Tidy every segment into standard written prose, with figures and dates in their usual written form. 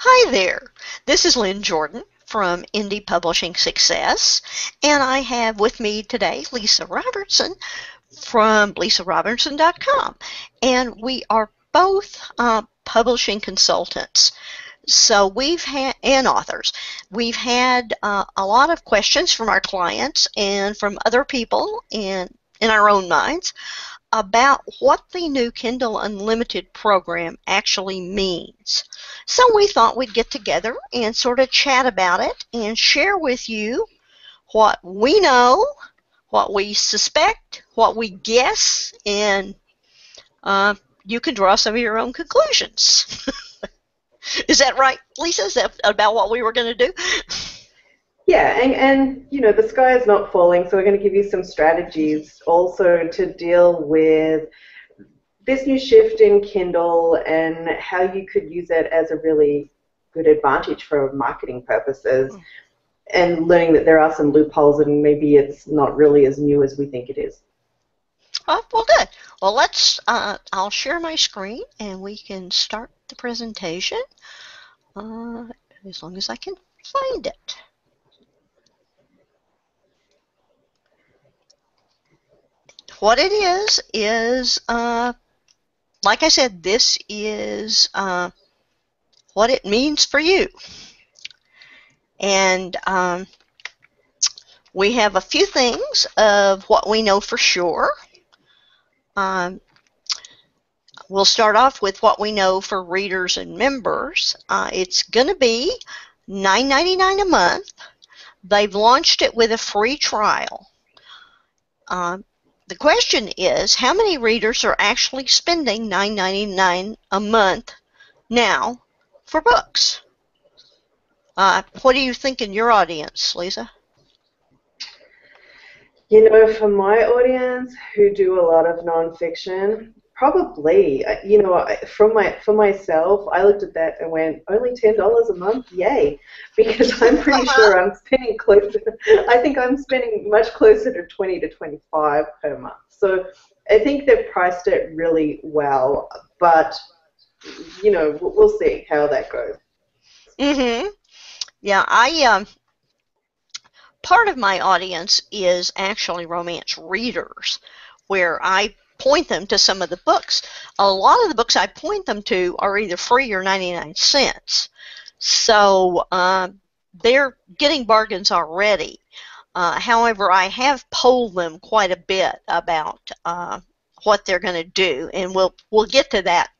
Hi there, this is Lynn Jordan from Indie Publishing Success, and I have with me today Lisa Robertson from lisarobertson.com, and we are both publishing consultants. So and authors. We've had a lot of questions from our clients and from other people in our own minds about what the new Kindle Unlimited program actually means. So we thought we'd get together and sort of chat about it and share with you what we know, what we suspect, what we guess, and you can draw some of your own conclusions. Is that right, Lisa? Is that about what we were going to do? Yeah, and you know, the sky is not falling, so we're going to give you some strategies also to deal with this new shift in Kindle and how you could use it as a really good advantage for marketing purposes, and learning that there are some loopholes and maybe it's not really as new as we think it is. Oh, well, good. Well, I'll share my screen and we can start the presentation as long as I can find it. What it is like I said, this is what it means for you. And we have a few things of what we know for sure. We'll start off with what we know for readers and members. It's going to be $9.99 a month. They've launched it with a free trial. The question is, how many readers are actually spending $9.99 a month now for books? What do you think in your audience, Lisa? You know, for my audience who do a lot of nonfiction, probably, you know, for myself, I looked at that and went, only $10 a month? Yay. Because I'm pretty sure I'm spending I think I'm spending much closer to 20 to 25 per month. So I think they've priced it really well, but, you know, we'll see how that goes. Mm-hmm. Yeah, part of my audience is actually romance readers, where I point them to some of the books. A lot of the books I point them to are either free or 99 cents. So they're getting bargains already. However, I have polled them quite a bit about what they're going to do, and we'll get to that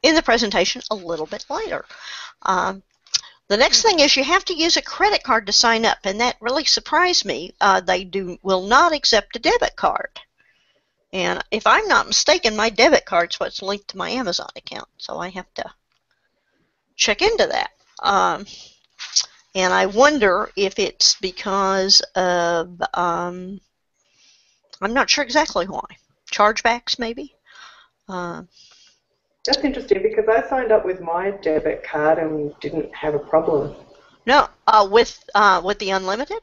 in the presentation a little bit later. The next thing is you have to use a credit card to sign up, and that really surprised me. They will not accept a debit card. And if I'm not mistaken, my debit card's what's linked to my Amazon account, so I have to check into that. And I wonder if it's because of, I'm not sure exactly why. Chargebacks, maybe? That's interesting because I signed up with my debit card and didn't have a problem. No, with the unlimited?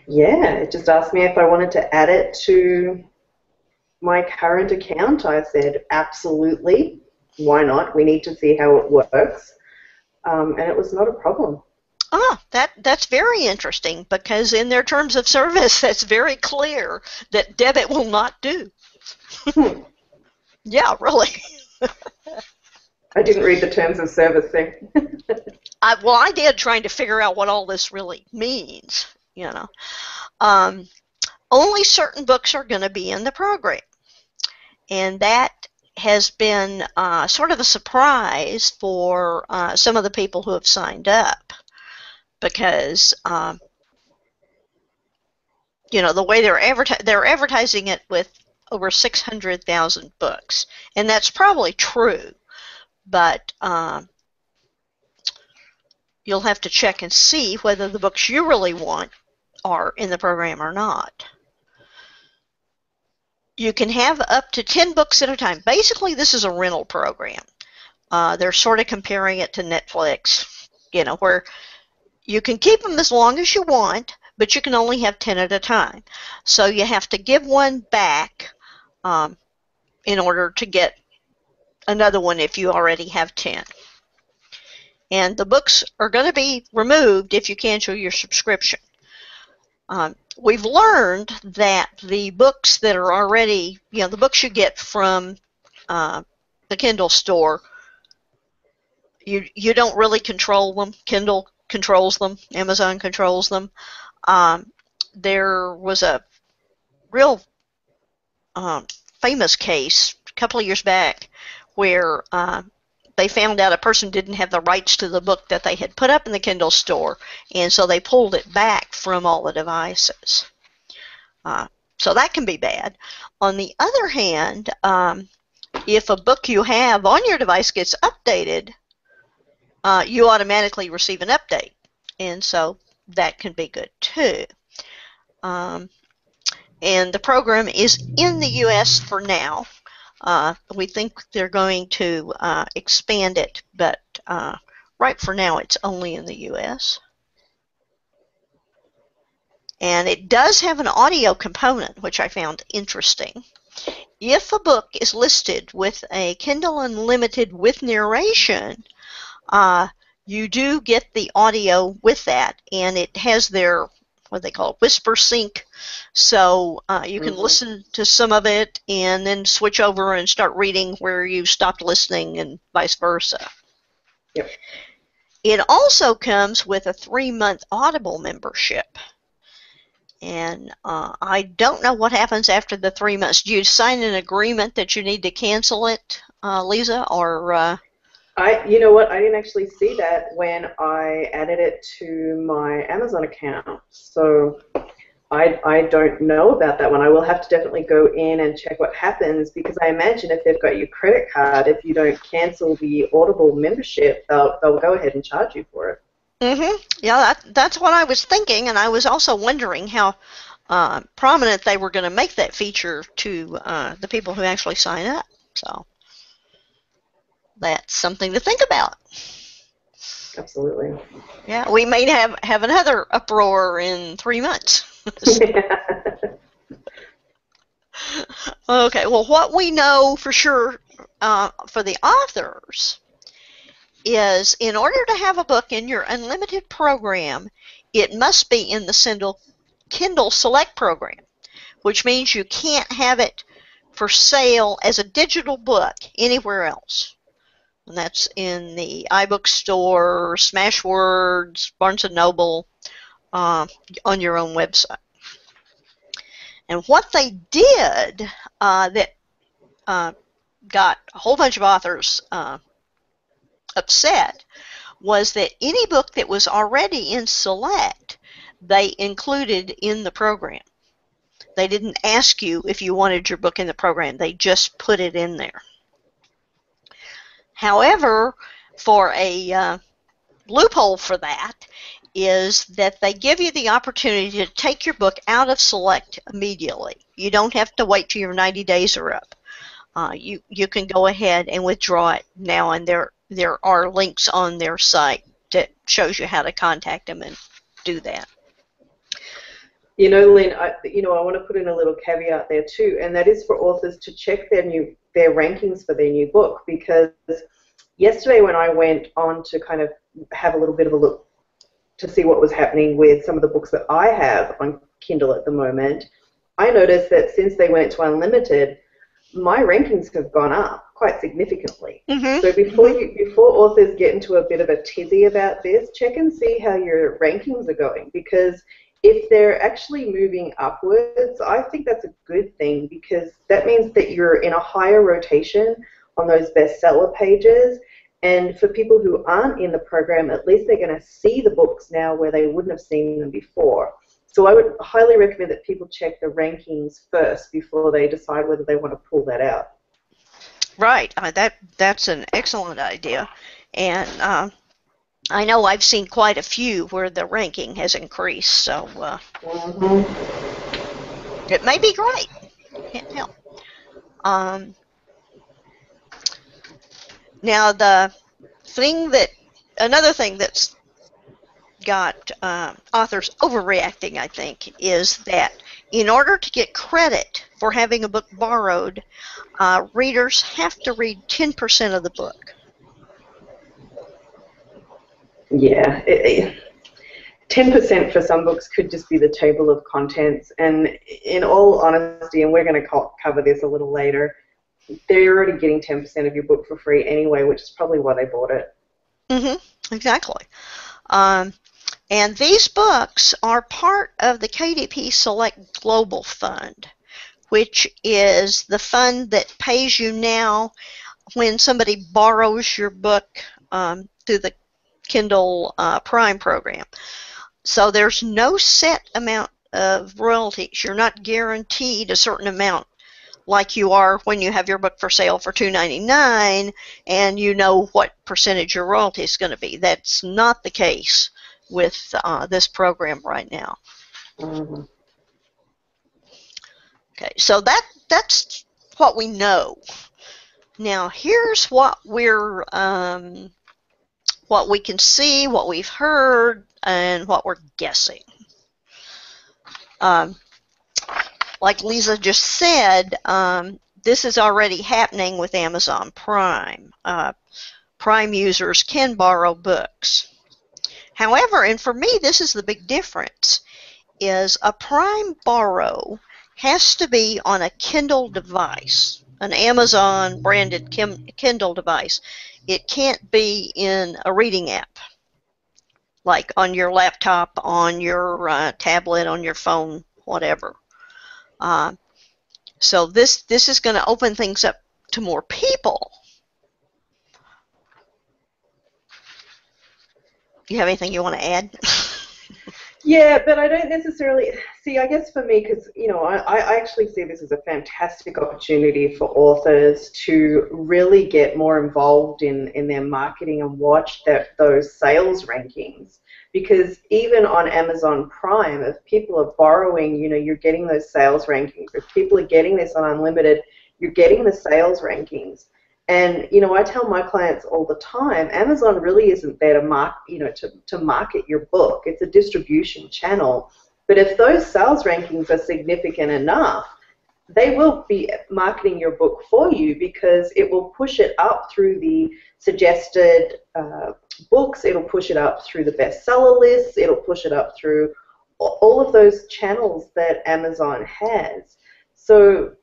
Yeah, it just asked me if I wanted to add it to my current account. I said, absolutely. Why not? We need to see how it works. And it was not a problem. That's very interesting because in their terms of service, that's very clear that debit will not do. Yeah, really. I didn't read the terms of service thing. Well, I did, trying to figure out what all this really means, you know. Only certain books are going to be in the program, and that has been sort of a surprise for some of the people who have signed up because, you know, the way they're advertising it with over 600,000 books, and that's probably true, but you'll have to check and see whether the books you really want are in the program or not. You can have up to 10 books at a time. Basically, this is a rental program. They're sort of comparing it to Netflix, you know, where you can keep them as long as you want, but you can only have 10 at a time. So you have to give one back in order to get another one if you already have 10. and the books are going to be removed if you cancel your subscription. We've learned that the books that are already, the books you get from the Kindle store, you don't really control them. Kindle controls them. Amazon controls them. There was a real famous case a couple of years back where they found out a person didn't have the rights to the book that they had put up in the Kindle store, and so they pulled it back from all the devices. So that can be bad. On the other hand, if a book you have on your device gets updated, you automatically receive an update, and so that can be good too. And the program is in the U.S. for now. We think they're going to expand it, but right for now it's only in the U.S. And it does have an audio component, which I found interesting. If a book is listed with a Kindle Unlimited with narration, you do get the audio with that, and it has their, what they call it, whisper sync. So you can listen to some of it and then switch over and start reading where you stopped listening and vice versa. Yep. It also comes with a 3-month Audible membership. And I don't know what happens after the 3 months. Do you sign an agreement that you need to cancel it, Lisa, or... You know what? I didn't actually see that when I added it to my Amazon account. So I don't know about that one. I will have to definitely go in and check what happens, because I imagine if they've got your credit card, if you don't cancel the Audible membership, they'll go ahead and charge you for it. Yeah, that's what I was thinking, and I was also wondering how prominent they were going to make that feature to the people who actually sign up. So that's something to think about. Absolutely. Yeah, we may have another uproar in 3 months. Okay, well, what we know for sure for the authors is, in order to have a book in your unlimited program, it must be in the Kindle Select program, which means you can't have it for sale as a digital book anywhere else. And that's in the iBook store, Smashwords, Barnes & Noble, on your own website. And what they did that got a whole bunch of authors upset was that any book that was already in Select, they included in the program. They didn't ask you if you wanted your book in the program. They just put it in there. However, for a loophole for that is that they give you the opportunity to take your book out of Select immediately. You don't have to wait till your 90 days are up. You can go ahead and withdraw it now, and there are links on their site that shows you how to contact them and do that. You know, Lynn, I want to put in a little caveat there too, and that is for authors to check their rankings for their new book, because yesterday when I went on to kind of have a little bit of a look to see what was happening with some of the books that I have on Kindle at the moment, I noticed that since they went to Unlimited, my rankings have gone up quite significantly. So before authors get into a bit of a tizzy about this, check and see how your rankings are going, because if they're actually moving upwards, I think that's a good thing, because that means that you're in a higher rotation on those bestseller pages. And for people who aren't in the program, at least they're going to see the books now where they wouldn't have seen them before. So I would highly recommend that people check the rankings first before they decide whether they want to pull that out. Right. That's an excellent idea. And I know I've seen quite a few where the ranking has increased, so it may be great. Can't tell. Now, another thing that's got authors overreacting, I think, is that in order to get credit for having a book borrowed, readers have to read 10% of the book. Yeah. 10% for some books could just be the table of contents. And in all honesty, and we're going to cover this a little later, they're already getting 10% of your book for free anyway, which is probably why they bought it. Exactly. And these books are part of the KDP Select Global Fund, which is the fund that pays you now when somebody borrows your book through the Kindle Prime program. So there's no set amount of royalties. You're not guaranteed a certain amount like you are when you have your book for sale for $2.99 and you know what percentage your royalty is going to be. That's not the case with this program right now. Mm-hmm. Okay, so that's what we know. Now here's what what we can see, what we've heard, and what we're guessing. Like Lisa just said, this is already happening with Amazon Prime. Prime users can borrow books. However, and for me this is the big difference, is a Prime borrow has to be on a Kindle device, an Amazon branded Kindle device. It can't be in a reading app, like on your laptop, on your tablet, on your phone, whatever. So this is going to open things up to more people. You have anything you want to add? Yeah, but I don't necessarily see. I guess for me, because I actually see this as a fantastic opportunity for authors to really get more involved in their marketing and watch those sales rankings. Because even on Amazon Prime, if people are borrowing, you're getting those sales rankings. If people are getting this on Unlimited, you're getting the sales rankings. And I tell my clients all the time, Amazon really isn't there to market your book. It's a distribution channel. But if those sales rankings are significant enough, they will be marketing your book for you because it will push it up through the suggested books. It'll push it up through the bestseller lists. It'll push it up through all of those channels that Amazon has. So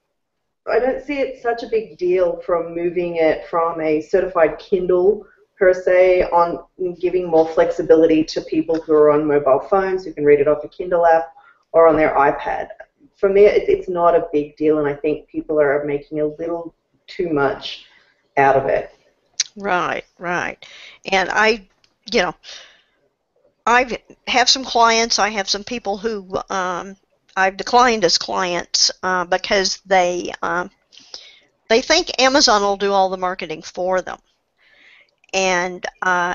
I don't see it such a big deal from moving it from a certified Kindle per se on giving more flexibility to people who are on mobile phones who can read it off a Kindle app or on their iPad. For me, it's not a big deal, and I think people are making a little too much out of it. Right. And I have some clients. I have some people who I've declined as clients because they think Amazon will do all the marketing for them. And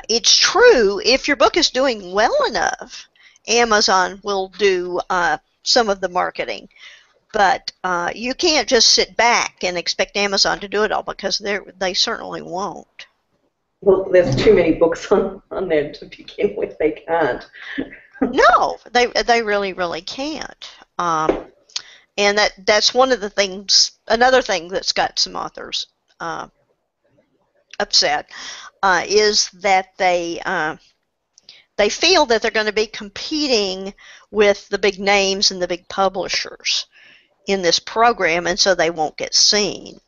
it's true, if your book is doing well enough, Amazon will do some of the marketing. But you can't just sit back and expect Amazon to do it all because they certainly won't. Well, there's too many books on there to begin with. They can't. No, they really can't. And that's one of the things. Another thing that's got some authors upset is that they feel that they're going to be competing with the big names and the big publishers in this program, and so they won't get seen.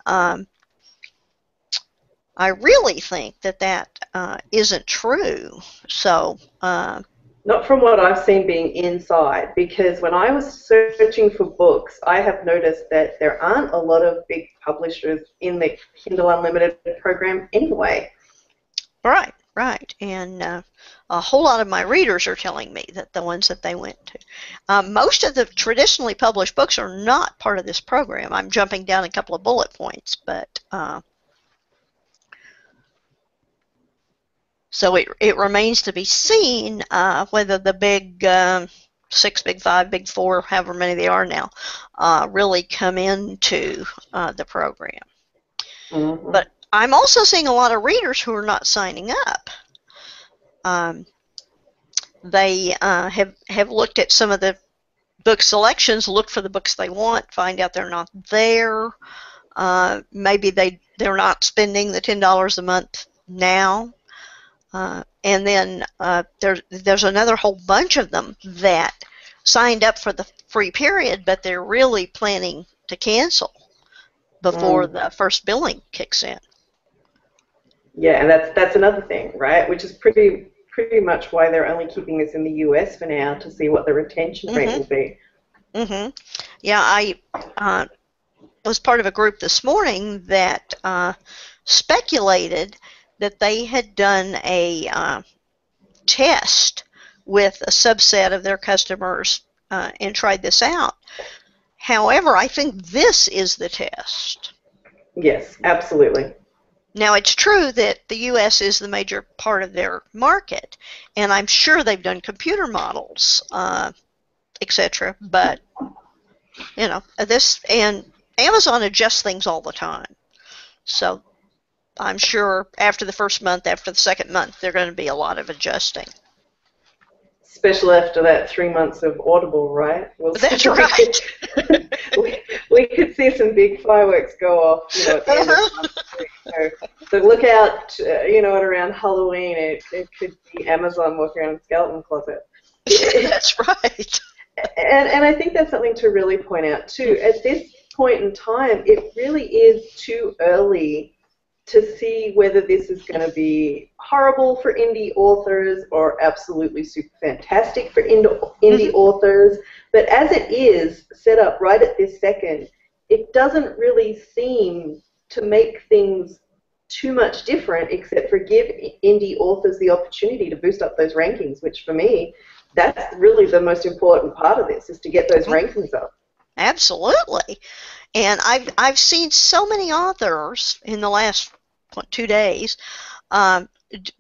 I really think that isn't true. So. Not from what I've seen being inside, because when I was searching for books, I have noticed that there aren't a lot of big publishers in the Kindle Unlimited program anyway. Right. And a whole lot of my readers are telling me that the ones that they went to. Most of the traditionally published books are not part of this program. I'm jumping down a couple of bullet points, but so it remains to be seen whether the big 6, big 5, big 4, however many they are now, really come into the program. Mm-hmm. But I'm also seeing a lot of readers who are not signing up. They have looked at some of the book selections, look for the books they want, find out they're not there. Maybe they're not spending the $10 a month now. And then there's another whole bunch of them that signed up for the free period, but they're really planning to cancel before the first billing kicks in. Yeah, and that's another thing, right? Which is pretty much why they're only keeping us in the US for now, to see what the retention rate will be. Yeah, I was part of a group this morning that speculated that they had done a test with a subset of their customers and tried this out. However, I think this is the test. Yes, absolutely. Now, it's true that the U.S. is the major part of their market, and I'm sure they've done computer models, etc. But, you know, this, and Amazon adjusts things all the time. So I'm sure after the first month, after the second month, there's going to be a lot of adjusting. Especially after that 3 months of Audible, right? That's right. we could see some big fireworks go off, you know, at the end of the month. So look out, you know, at around Halloween, it could be Amazon walking around in a skeleton closet. That's right. And I think that's something to really point out too. At this point in time, it really is too early to see whether this is going to be horrible for indie authors or absolutely super fantastic for indie authors. But as it is set up right at this second, it doesn't really seem to make things too much different, except for give indie authors the opportunity to boost up those rankings, which for me, that's really the most important part of this, is to get those rankings up. Absolutely. And I've seen so many authors in the last 2 days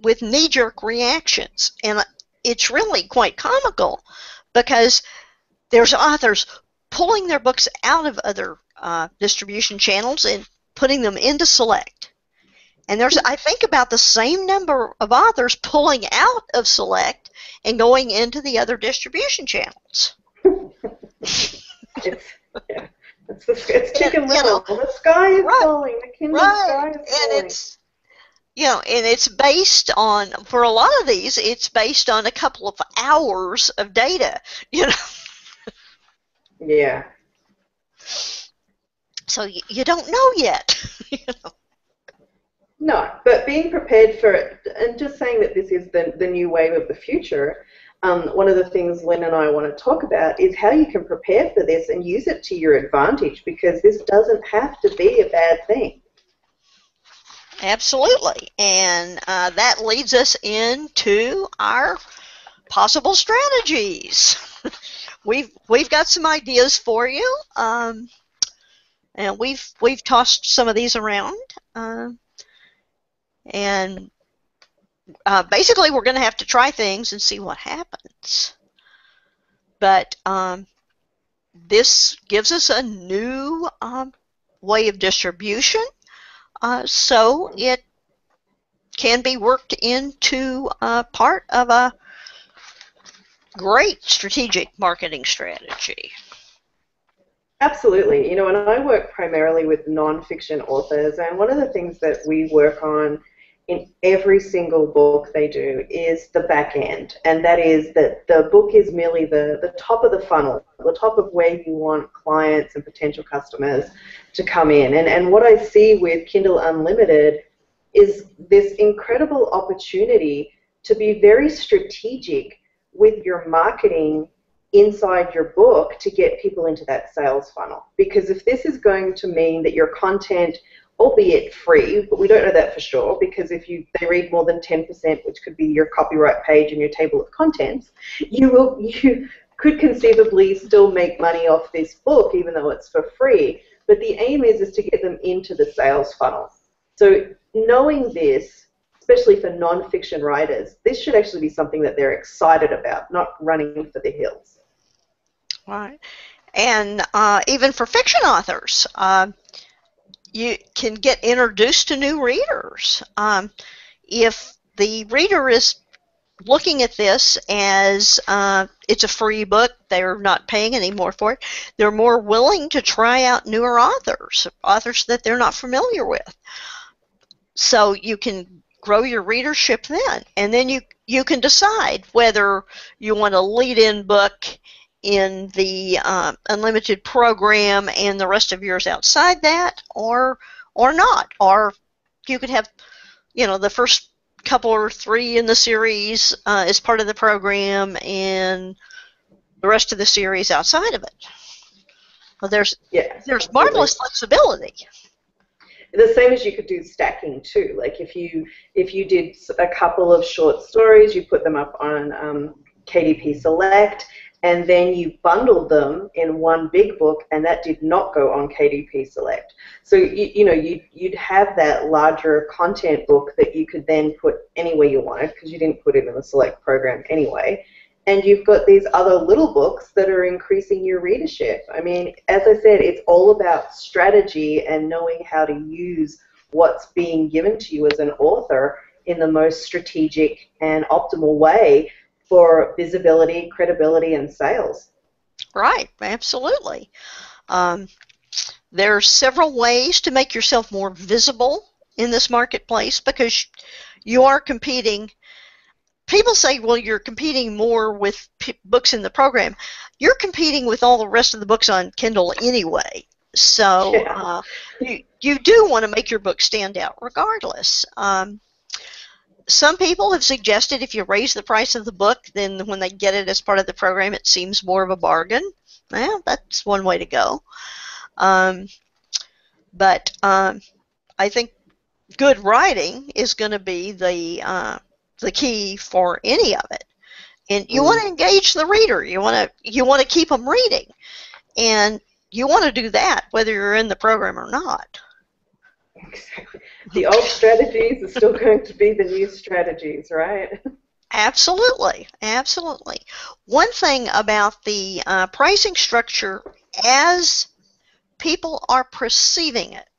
with knee-jerk reactions, and it's really quite comical because there's authors pulling their books out of other distribution channels and putting them into Select. And there's, I think, about the same number of authors pulling out of Select and going into the other distribution channels. It's Chicken Little. The sky is falling. The Kindle sky is falling. And it's, you know, and it's based on, for a lot of these, it's based on a couple of hours of data, you know. Yeah. So you don't know yet, you know. No, but being prepared for it, and just saying that this is the new wave of the future, one of the things Lynn and I want to talk about is how you can prepare for this and use it to your advantage, because this doesn't have to be a bad thing. Absolutely, and that leads us into our possible strategies. We've got some ideas for you, and we've tossed some of these around, and basically we're going to have to try things and see what happens. But this gives us a new way of distribution. So it can be worked into part of a great strategic marketing strategy. Absolutely. You know, and I work primarily with nonfiction authors, and one of the things that we work on in every single book they do is the back end, and that is that the book is merely the top of the funnel, the top of where you want clients and potential customers to come in. And what I see with Kindle Unlimited is this incredible opportunity to be very strategic with your marketing inside your book to get people into that sales funnel. Because if this is going to mean that your content, albeit free, but we don't know that for sure, because if they read more than 10%, which could be your copyright page and your table of contents, you could conceivably still make money off this book, even though it's for free. But the aim is to get them into the sales funnel. So knowing this, especially for nonfiction writers, this should actually be something that they're excited about, not running for the hills. Right. And even for fiction authors, you can get introduced to new readers. If the reader is looking at this as it's a free book, they're not paying any more for it, they're more willing to try out newer authors that they're not familiar with. So you can grow your readership then. And then you can decide whether you want a lead-in book in the unlimited program and the rest of yours outside that, or not. Or you could have, the first couple or three in the series as part of the program and the rest of the series outside of it. Well, there's marvelous flexibility. The same as you could do stacking too. Like if you did a couple of short stories, you put them up on KDP Select, and then you bundled them in one big book, and that did not go on KDP Select. So you'd have that larger content book that you could then put anywhere you wanted, because you didn't put it in the Select program anyway. And you've got these other little books that are increasing your readership. I mean, as I said, it's all about strategy and knowing how to use what's being given to you as an author in the most strategic and optimal way for visibility, credibility, and sales. Right, absolutely. There's several ways to make yourself more visible in this marketplace, because you are competing. People say, well, you're competing more with books in the program. You're competing with all the rest of the books on Kindle anyway. So you do want to make your book stand out regardless. Some people have suggested if you raise the price of the book, then when they get it as part of the program, it seems more of a bargain. Well, that's one way to go. But I think good writing is going to be the key for any of it. And you want to engage the reader. You want to keep them reading, and you want to do that whether you're in the program or not. Exactly. The old strategies are still going to be the new strategies, right? Absolutely, absolutely. One thing about the pricing structure as people are perceiving it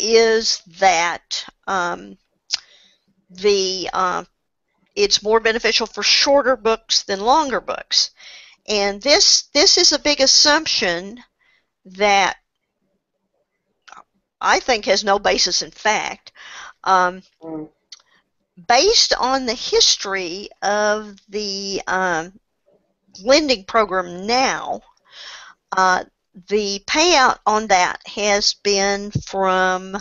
is that it's more beneficial for shorter books than longer books. And this is a big assumption that I think has no basis in fact. Based on the history of the lending program now, the payout on that has been from,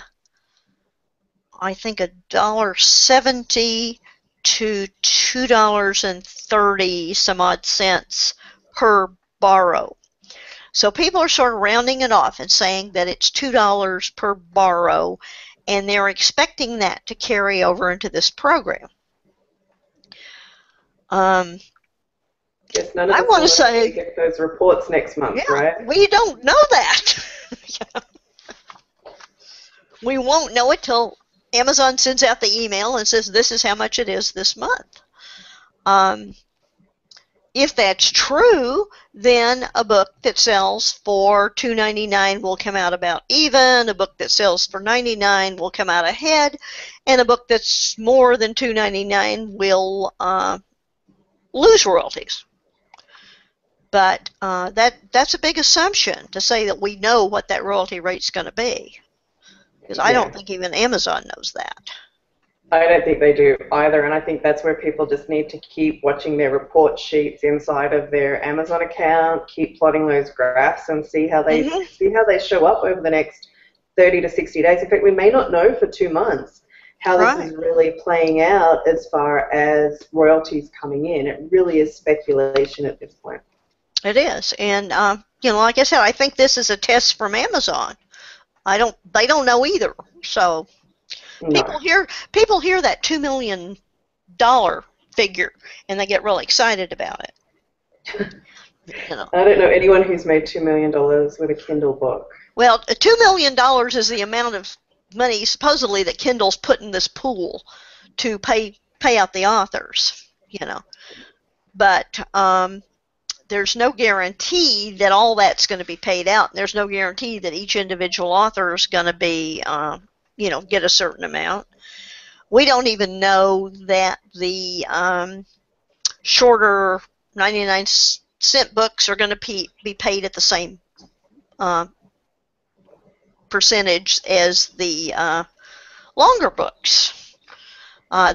I think, $1.70 to $2.30 some odd cents per borrow. So people are sort of rounding it off and saying that it's $2 per borrow, and they're expecting that to carry over into this program. Yes, none of us know to get those reports next month, right? We don't know that. We won't know it till Amazon sends out the email and says this is how much it is this month. If that's true, then a book that sells for $2.99 will come out about even, a book that sells for $99 will come out ahead, and a book that's more than $2.99 will lose royalties. But that's a big assumption to say that we know what that royalty rate's going to be, because I don't think even Amazon knows that. I don't think they do either, and I think that's where people just need to keep watching their report sheets inside of their Amazon account, keep plotting those graphs, and see how they show up over the next 30 to 60 days. In fact, we may not know for 2 months how this is really playing out as far as royalties coming in. It really is speculation at this point. It is, and like I said, I think this is a test from Amazon. They don't know either, so. No. People hear that $2 million figure and they get really excited about it. I don't know anyone who's made $2 million with a Kindle book. Well, $2 million is the amount of money supposedly that Kindle's put in this pool to pay out the authors. But there's no guarantee that all that's going to be paid out. And there's no guarantee that each individual author is going to be get a certain amount. We don't even know that the shorter 99-cent books are going to be paid at the same percentage as the longer books.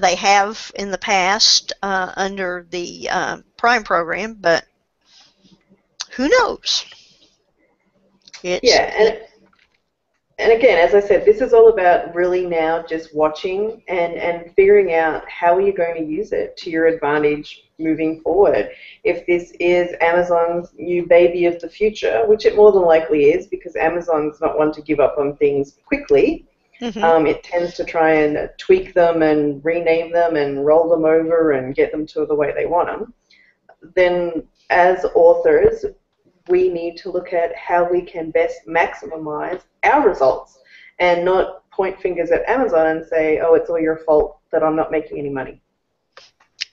They have in the past under the Prime program, but who knows? It's Yeah, and again, as I said, this is all about really now just watching and figuring out how are you going to use it to your advantage moving forward. If this is Amazon's new baby of the future, which it more than likely is, because Amazon's not one to give up on things quickly. It tends to try and tweak them and rename them and roll them over and get them to the way they want them. Then as authors, we need to look at how we can best maximize our results and not point fingers at Amazon and say, oh, it's all your fault that I'm not making any money.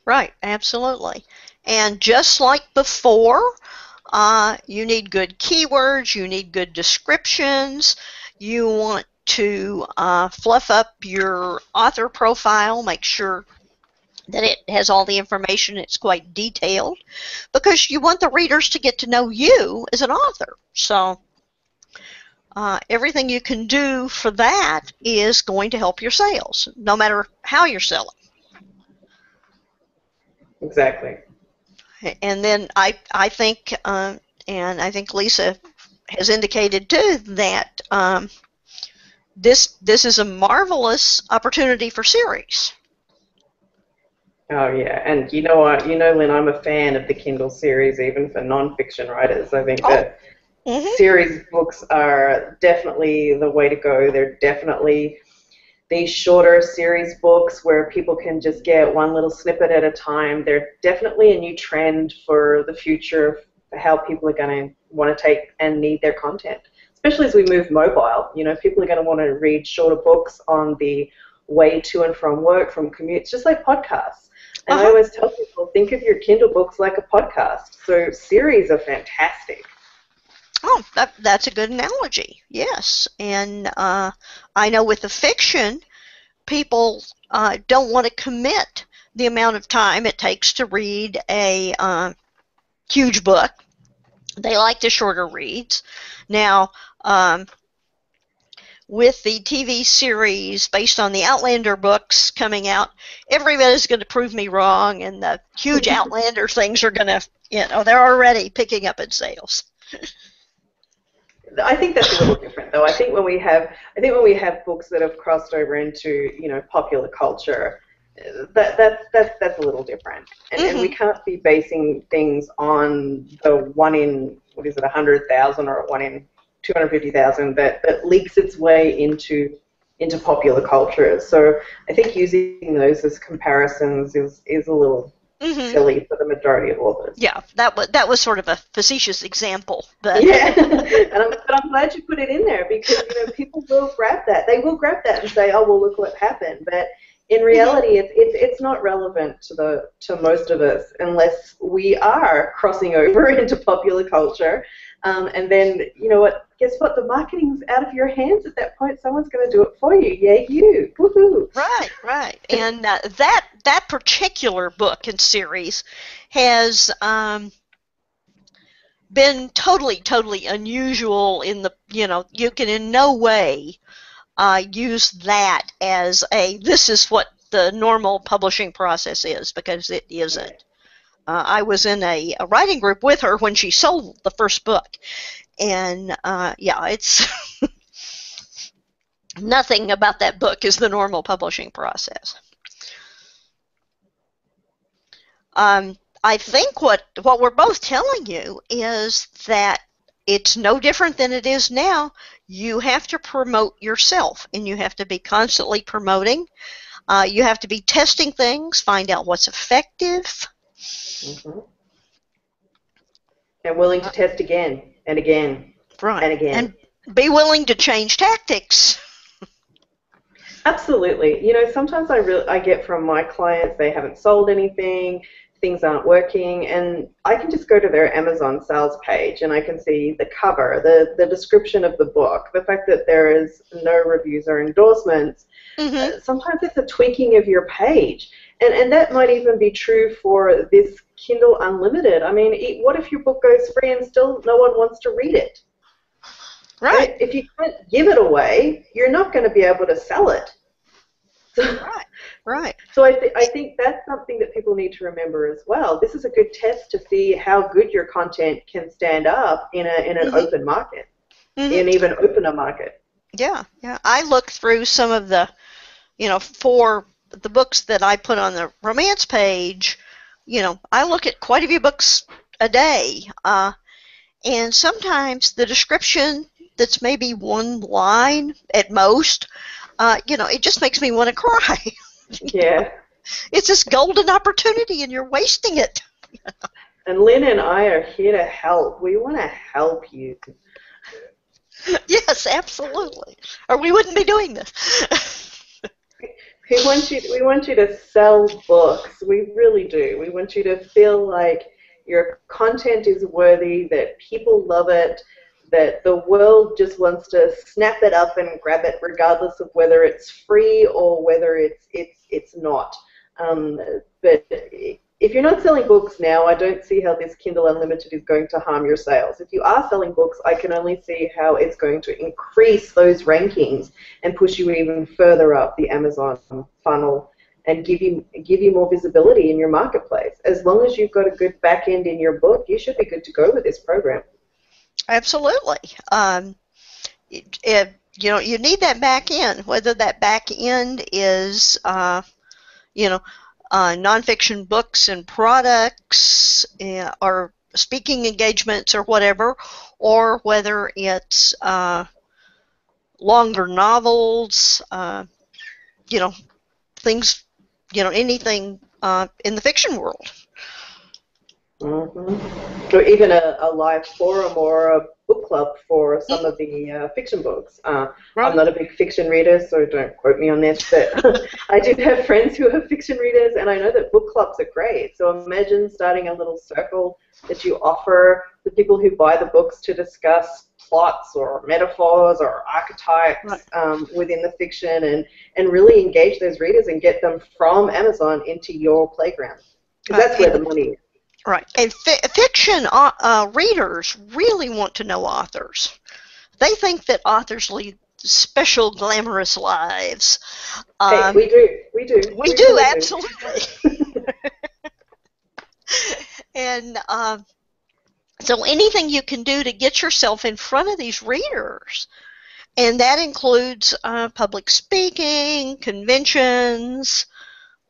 Right, absolutely. And just like before, you need good keywords, you need good descriptions, you want to fluff up your author profile, make sure that it has all the information, it's quite detailed, because you want the readers to get to know you as an author. So everything you can do for that is going to help your sales, no matter how you're selling. Exactly. And then I think, and I think Lisa has indicated too, that this is a marvelous opportunity for series. Oh yeah, and you know what? You know, Lynn, I'm a fan of the Kindle series, even for non-fiction writers. I think that series books are definitely the way to go. They're definitely these shorter series books where people can just get one little snippet at a time. They're definitely a new trend for the future for how people are going to want to take and need their content, especially as we move mobile. You know, people are going to want to read shorter books on the way to and from work, from commutes, just like podcasts. And I always tell people, think of your Kindle books like a podcast. So series are fantastic. Oh, that's a good analogy, yes. And I know with the fiction, people don't want to commit the amount of time it takes to read a huge book. They like the shorter reads. Now, with the TV series based on the Outlander books coming out, everybody's going to prove me wrong, and the huge Outlander things are going to, they're already picking up in sales. I think that's a little different, though. I think when we have books that have crossed over into, popular culture, that's a little different. And we can't be basing things on the one in 100,000 or one in 250,000 that leaks its way into popular culture. So I think using those as comparisons is a little silly for the majority of authors. Yeah, that was sort of a facetious example, but yeah, but I'm glad you put it in there because people will grab that. They will grab that and say, "Oh, well, look what happened." But in reality, it's not relevant to most of us unless we are crossing over into popular culture. And then what? Guess what? The marketing's out of your hands at that point. Someone's going to do it for you. Yay, you! Woohoo! Right. And that particular book and series has been totally unusual in the you can in no way use that as this is what the normal publishing process is, because it isn't. I was in a writing group with her when she sold the first book, and it's nothing about that book is the normal publishing process. I think what we're both telling you is that it's no different than it is now. You have to promote yourself, and you have to be constantly promoting. You have to be testing things, find out what's effective. And willing to test again and again and again. And be willing to change tactics. Absolutely. Sometimes I get from my clients, they haven't sold anything, things aren't working, and I can just go to their Amazon sales page and I can see the cover, the description of the book, the fact that there is no reviews or endorsements. Sometimes it's a tweaking of your page. And that might even be true for this Kindle Unlimited. I mean, what if your book goes free and still no one wants to read it? Right. If you can't give it away, you're not going to be able to sell it. Right. Right. So I think that's something that people need to remember as well. This is a good test to see how good your content can stand up in an Mhm. open market, Mhm. in even opener market. Yeah. Yeah. I look through some of the, for the books that I put on the romance page. I look at quite a few books a day, and sometimes the description that's maybe one line at most, it just makes me want to cry. Yeah. It's this golden opportunity, and you're wasting it. And Lynn and I are here to help. We want to help you. Yes, absolutely. Or we wouldn't be doing this. We want you to sell books. We really do. We want you to feel like your content is worthy, that people love it, that the world just wants to snap it up and grab it, regardless of whether it's free or whether it's not. Um, but if you're not selling books now, I don't see how this Kindle Unlimited is going to harm your sales. If you are selling books, I can only see how it's going to increase those rankings and push you even further up the Amazon funnel and give you more visibility in your marketplace. As long as you've got a good back end in your book, you should be good to go with this program. Absolutely. You need that back end, whether that back end is, nonfiction books and products, or speaking engagements or whatever, or whether it's longer novels, you know, things, anything in the fiction world. Or even a live forum or a book club for some of the fiction books. I'm Right. not a big fiction reader, so don't quote me on this, but I do have friends who are fiction readers, and I know that book clubs are great. So imagine starting a little circle that you offer the people who buy the books to discuss plots or metaphors or Right. archetypes within the fiction, and really engage those readers and get them from Amazon into your playground, because Right. that's where the money is. Right. And fiction readers really want to know authors. They think that authors lead special, glamorous lives. Hey, Um, we do. We do. we We do, really do. absolutely. And so anything you can do to get yourself in front of these readers, and that includes public speaking, conventions,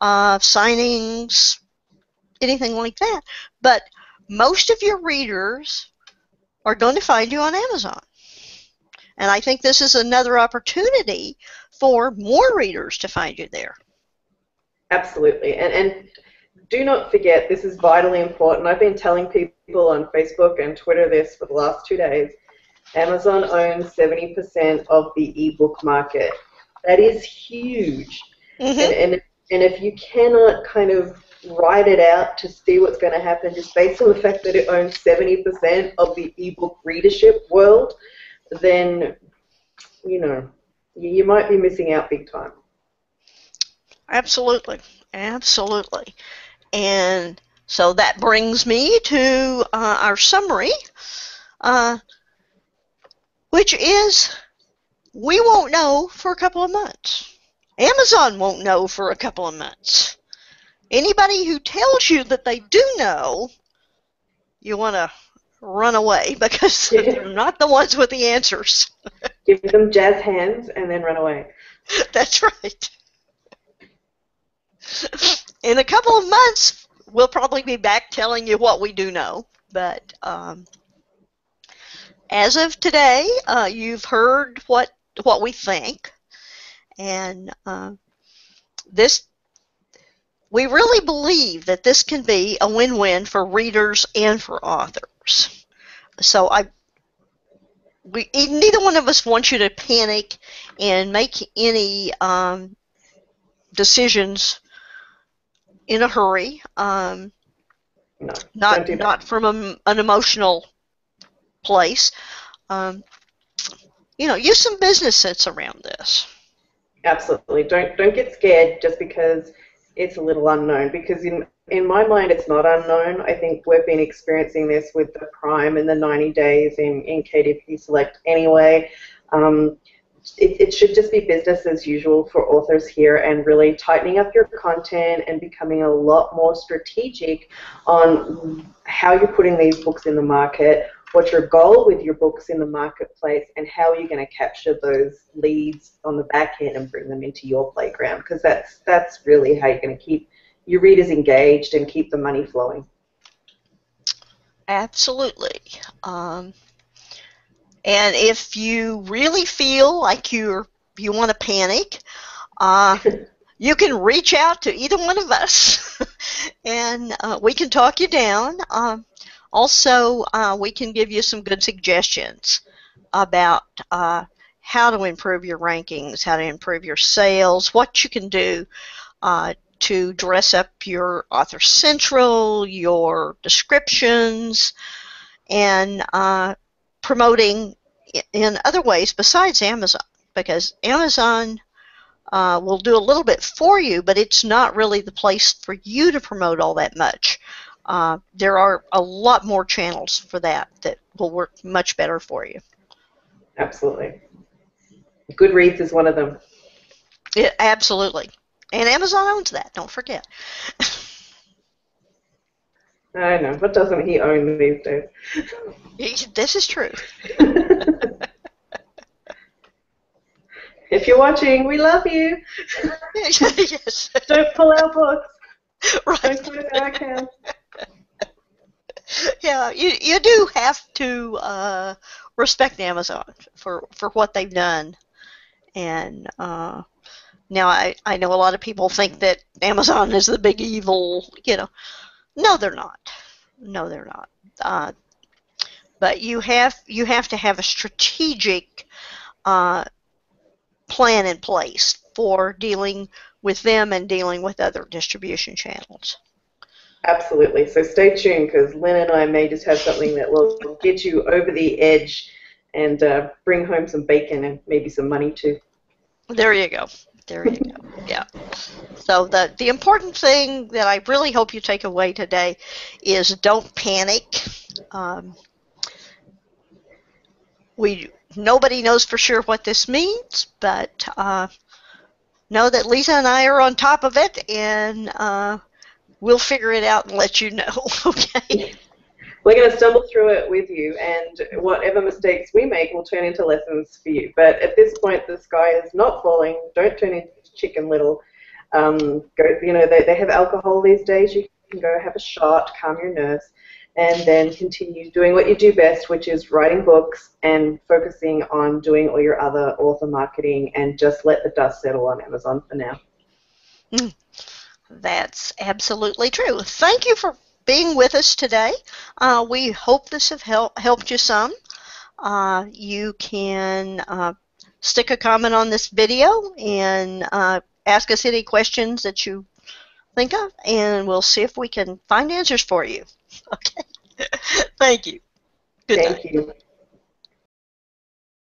signings, anything like that. But most of your readers are going to find you on Amazon. And I think this is another opportunity for more readers to find you there. Absolutely. And do not forget, this is vitally important. I've been telling people on Facebook and Twitter this for the last 2 days. Amazon owns 70% of the ebook market. That is huge. And, Mm-hmm. and, and if you cannot kind of write it out to see what's going to happen just based on the fact that it owns 70% of the ebook readership world, then, you might be missing out big time. Absolutely. Absolutely. And so that brings me to our summary, uh, which is we won't know for a couple of months. Amazon won't know for a couple of months. Anybody who tells you that they do know, you want to run away because they're not the ones with the answers. Give them jazz hands and then run away. That's right. In a couple of months, we'll probably be back telling you what we do know. But as of today, you've heard what we think, and this we really believe that this can be a win-win for readers and for authors. So neither one of us wants you to panic and make any decisions in a hurry. No, don't Not do that. not from an emotional place. Um, use some business sense around this. Absolutely. Don't get scared just because it's a little unknown. Because in my mind, it's not unknown. I think we've been experiencing this with the Prime and the 90 days in KDP Select anyway. Um, it should just be business as usual for authors here, and really tightening up your content and becoming a lot more strategic on how you're putting these books in the market, what's your goal with your books in the marketplace, and how are you going to capture those leads on the back end and bring them into your playground, because that's really how you're going to keep your readers engaged and keep the money flowing. Absolutely. And if you really feel like you want to panic, you can reach out to either one of us, and we can talk you down. Also, we can give you some good suggestions about how to improve your rankings, how to improve your sales, what you can do to dress up your author central, your descriptions, and promoting in other ways besides Amazon, because Amazon will do a little bit for you, but it's not really the place for you to promote all that much. There are a lot more channels for that will work much better for you. Absolutely. Goodreads is one of them. Absolutely. And Amazon owns that, don't forget. I know. What doesn't he own these days? This is true. If you're watching, we love you. Yes. Don't pull our books. Right. Don't close our accounts. Yeah, you do have to respect Amazon for what they've done. And now I know a lot of people think that Amazon is the big evil, No, they're not. No, they're not. But you have to have a strategic plan in place for dealing with them and dealing with other distribution channels. Absolutely. So stay tuned, because Lynn and I may just have something that will get you over the edge and bring home some bacon and maybe some money too. There you go. There you go. Yeah. So the important thing that I really hope you take away today is don't panic. Nobody knows for sure what this means, but know that Lisa and I are on top of it, and we'll figure it out and let you know. Okay. We're going to stumble through it with you, and whatever mistakes we make will turn into lessons for you. But at this point, the sky is not falling. Don't turn into Chicken Little. They have alcohol these days. You can go have a shot, calm your nerves, and then continue doing what you do best, which is writing books and focusing on doing all your other author marketing, and just let the dust settle on Amazon for now. That's absolutely true. Thank you for being with us today. We hope this have helped you some. You can stick a comment on this video and ask us any questions that you think of, and we'll see if we can find answers for you. Okay. Thank you. Good night. Thank you.